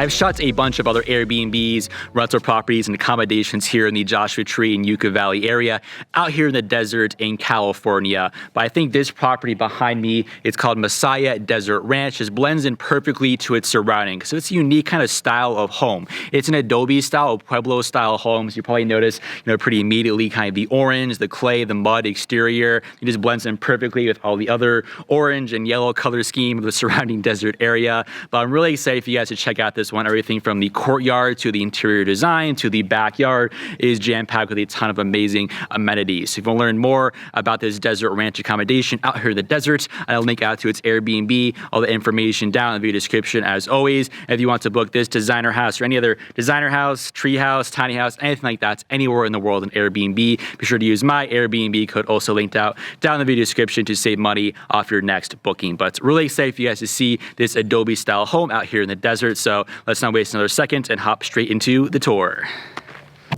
I've shot a bunch of other Airbnbs, rental properties, and accommodations here in the Joshua Tree and Yucca Valley area, out here in the desert in California. But I think this property behind me, it's called Messiah Desert Ranch, just blends in perfectly to its surroundings. So it's a unique kind of style of home. It's an adobe style, Pueblo style homes. You probably notice, pretty immediately kind of the orange, the clay, the mud exterior. It just blends in perfectly with all the other orange and yellow color scheme of the surrounding desert area. But I'm really excited for you guys to check out this one. Everything from the courtyard to the interior design to the backyard is jam-packed with a ton of amazing amenities. So if you want to learn more about this desert ranch accommodation out here in the desert, I'll link out to its Airbnb, all the information down in the video description as always. If you want to book this designer house or any other designer house, tree house, tiny house, anything like that, anywhere in the world in Airbnb, be sure to use my Airbnb code, also linked out down in the video description, to save money off your next booking. But really excited for you guys to see this adobe style home out here in the desert. So let's not waste another second and hop straight into the tour.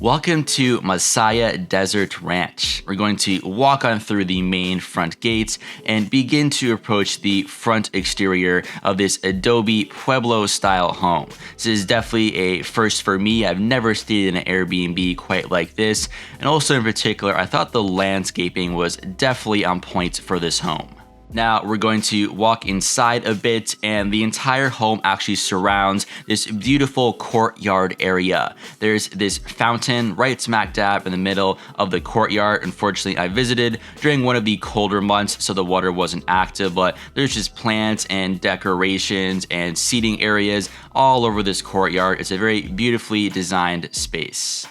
Welcome to Messiah Desert Ranch. We're going to walk on through the main front gates and begin to approach the front exterior of this adobe Pueblo style home. This is definitely a first for me. I've never stayed in an Airbnb quite like this. And also in particular, I thought the landscaping was definitely on point for this home. Now we're going to walk inside a bit, and the entire home actually surrounds this beautiful courtyard area. There's this fountain right smack dab in the middle of the courtyard. Unfortunately, I visited during one of the colder months, so the water wasn't active, but there's just plants and decorations and seating areas all over this courtyard. It's a very beautifully designed space.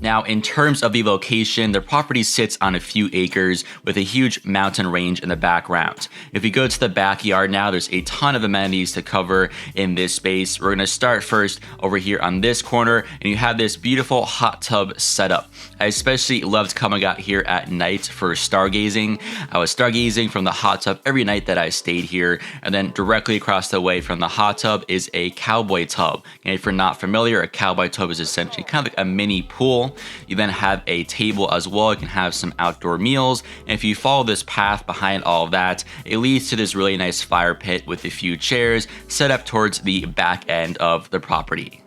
Now, in terms of the location, the property sits on a few acres with a huge mountain range in the background. If we go to the backyard now, there's a ton of amenities to cover in this space. We're going to start first over here on this corner, and you have this beautiful hot tub setup. I especially loved coming out here at night for stargazing. I was stargazing from the hot tub every night that I stayed here, and then directly across the way from the hot tub is a cowboy tub. And if you're not familiar, a cowboy tub is essentially kind of like a mini pool. You then have a table as well. You can have some outdoor meals. And if you follow this path behind all of that, it leads to this really nice fire pit with a few chairs set up towards the back end of the property.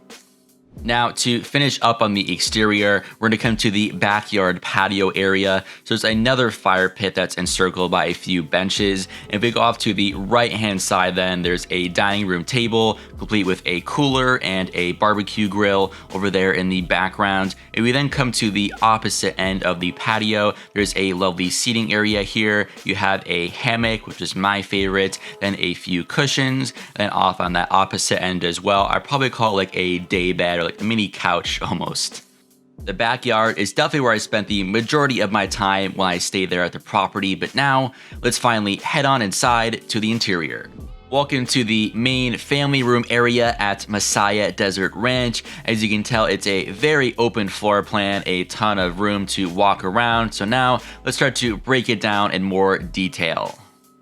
Now, to finish up on the exterior, we're going to come to the backyard patio area. So there's another fire pit that's encircled by a few benches. And if we go off to the right-hand side, then there's a dining room table, complete with a cooler and a barbecue grill over there in the background. If we then come to the opposite end of the patio, there's a lovely seating area here. You have a hammock, which is my favorite, then a few cushions, and then off on that opposite end as well, I probably call it like a day bed or like a mini couch almost. The backyard is definitely where I spent the majority of my time when I stayed there at the property, but now let's finally head on inside to the interior. Welcome to the main family room area at Messiah Desert Ranch. As you can tell, it's a very open floor plan, a ton of room to walk around. So now let's start to break it down in more detail.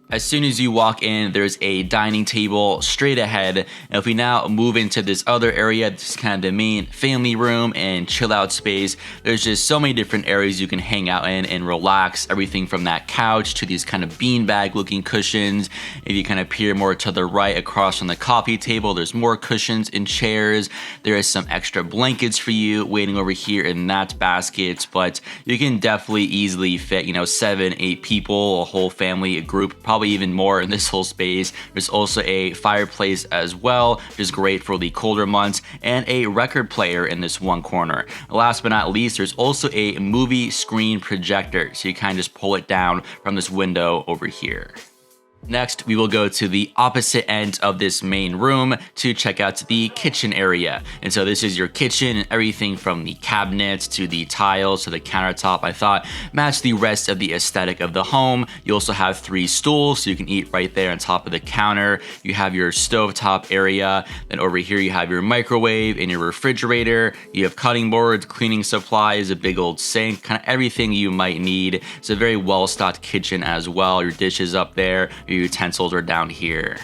As soon as you walk in, there's a dining table straight ahead. And if we now move into this other area, this is kind of the main family room and chill out space. There's just so many different areas you can hang out in and relax. Everything from that couch to these kind of beanbag looking cushions. If you kind of peer more to the right across from the coffee table, there's more cushions and chairs. There is some extra blankets for you waiting over here in that basket, but you can definitely easily fit, 7, 8 people, a whole family, a group, probably even more in this whole space. There's also a fireplace as well, which is great for the colder months, and a record player in this one corner. Last but not least, there's also a movie screen projector, so you kind of just pull it down from this window over here. Next, we will go to the opposite end of this main room to check out the kitchen area. And so this is your kitchen, and everything from the cabinets to the tiles to the countertop, I thought matched the rest of the aesthetic of the home. You also have 3 stools, so you can eat right there on top of the counter. You have your stovetop area. Then over here, you have your microwave and your refrigerator. You have cutting boards, cleaning supplies, a big old sink, kind of everything you might need. It's a very well-stocked kitchen as well. Your dishes up there, your utensils are down here.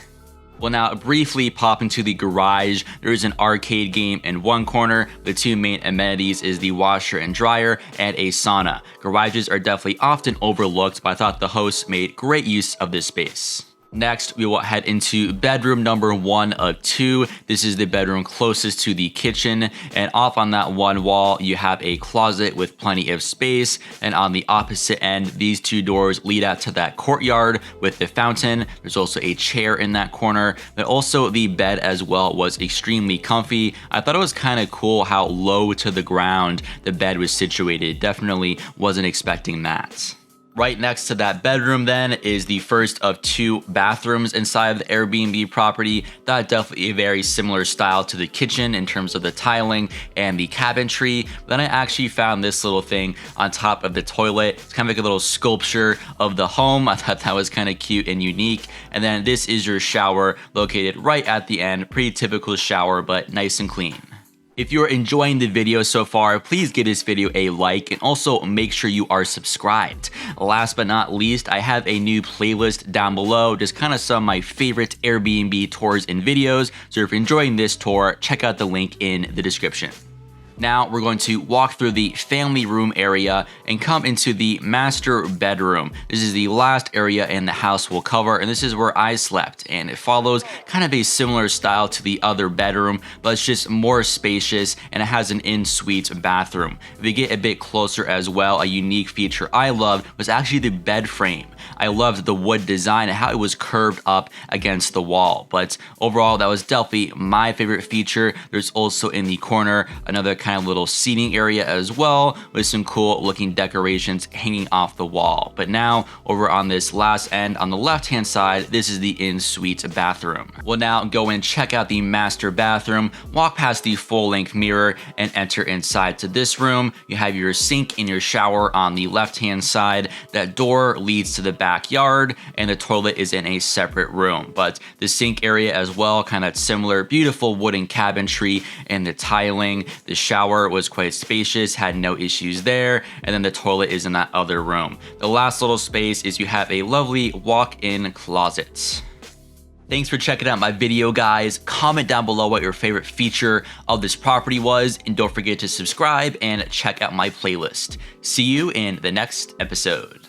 We'll now briefly pop into the garage. There is an arcade game in one corner. The 2 main amenities is the washer and dryer and a sauna. Garages are definitely often overlooked, but I thought the hosts made great use of this space. Next, we will head into bedroom number 1 of 2. This is the bedroom closest to the kitchen, and off on that one wall, you have a closet with plenty of space, and on the opposite end, these 2 doors lead out to that courtyard with the fountain. There's also a chair in that corner, but also the bed as well was extremely comfy. I thought it was kind of cool how low to the ground the bed was situated. Definitely wasn't expecting that. Right next to that bedroom then is the first of 2 bathrooms inside of the Airbnb property. That definitely a very similar style to the kitchen in terms of the tiling and the cabinetry. But then I actually found this little thing on top of the toilet. It's kind of like a little sculpture of the home. I thought that was kind of cute and unique. And then this is your shower located right at the end. Pretty typical shower, but nice and clean. If you're enjoying the video so far, please give this video a like and also make sure you are subscribed. Last but not least, I have a new playlist down below, just kind of some of my favorite Airbnb tours and videos. So if you're enjoying this tour, check out the link in the description. Now we're going to walk through the family room area and come into the master bedroom. This is the last area in the house we'll cover, and this is where I slept, and it follows kind of a similar style to the other bedroom, but it's just more spacious, and it has an in-suite bathroom. If you get a bit closer as well, a unique feature I loved was actually the bed frame. I loved the wood design and how it was curved up against the wall, but overall that was definitely my favorite feature. There's also in the corner another kind of little seating area as well with some cool looking decorations hanging off the wall. But now over on this last end on the left hand side, this is the in-suite bathroom. We'll now go and check out the master bathroom, walk past the full-length mirror and enter inside to this room. You have your sink and your shower on the left hand side. That door leads to the backyard and the toilet is in a separate room, but the sink area as well, kind of similar, beautiful wooden cabinetry and the tiling. The shower was quite spacious, had no issues there, and then the toilet is in that other room. The last little space is you have a lovely walk-in closet. Thanks for checking out my video, guys. Comment down below what your favorite feature of this property was, and don't forget to subscribe and check out my playlist. See you in the next episode.